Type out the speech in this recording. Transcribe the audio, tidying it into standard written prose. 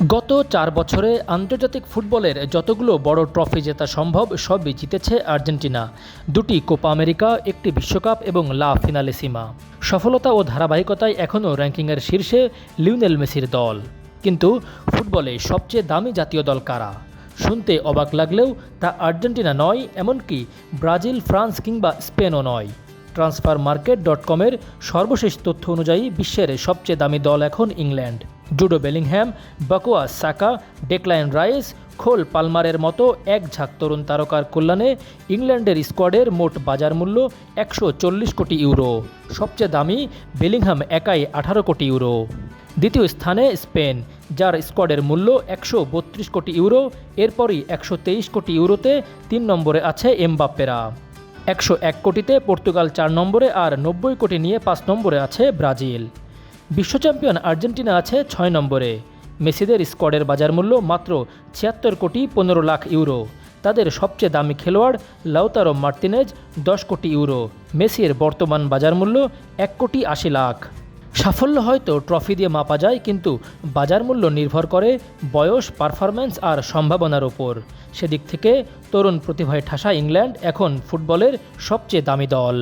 গত ৪ বছরে আন্তর্জাতিক ফুটবলের যতগুলো বড় ট্রফি জেতা সম্ভব সবই জিতেছে আর্জেন্টিনা। ২টি কোপা আমেরিকা, একটি বিশ্বকাপ এবং লা ফিনালেসিমা। সফলতা ও ধারাবাহিকতায় এখনও র্যাঙ্কিংয়ের শীর্ষে লিওনেল মেসির দল। কিন্তু ফুটবলে সবচেয়ে দামি জাতীয় দল কারা? শুনতে অবাক লাগলেও তা আর্জেন্টিনা নয়, এমনকি ব্রাজিল, ফ্রান্স কিংবা স্পেনও নয়। ট্রান্সফারমার্কেট.কমের সর্বশেষ তথ্য অনুযায়ী বিশ্বের সবচেয়ে দামি দল এখন ইংল্যান্ড। জুডো বেলিংহ্যাম, বাকুয়া সাকা, ডেক্লান রাইস, খোল পালমারের মতো এক ঝাঁক তরুণ তারকার কল্যাণে ইংল্যান্ডের স্কোয়াডের মোট বাজার মূল্য ১৪০ কোটি ইউরো। সবচেয়ে দামি বেলিংহ্যাম একাই ১৮ কোটি ইউরো। দ্বিতীয় স্থানে স্পেন, যার স্কোয়াডের মূল্য ১৩২ কোটি ইউরো। এরপরই ১২৩ কোটি ইউরোতে ৩ নম্বরে আছে এমবাপ্পেরা। ১০১ কোটিতে পর্তুগাল ৪ নম্বরে, আর ৯০ কোটি নিয়ে ৫ নম্বরে আছে ব্রাজিল। বিশ্ব চ্যাম্পিয়ন আর্জেন্টিনা আছে ৬ নম্বরে। মেসিদের স্কোয়াডের বাজার মূল্য মাত্র ৭৬ কোটি ১৫ লাখ ইউরো। তাদের সবচেয়ে দামি খেলোয়াড় লাউতারো মার্তিনেজ ১০ কোটি ইউরো। মেসির বর্তমান বাজার মূল্য ১ কোটি ৮০ লাখ। সাফল্য হয়তো ট্রফি দিয়ে মাপা যায়, কিন্তু বাজার মূল্য নির্ভর করে বয়স, পারফরম্যান্স আর সম্ভাবনার ওপর। সেদিক থেকে তরুণ প্রতিভায় ঠাসা ইংল্যান্ড এখন ফুটবলের সবচেয়ে দামি দল।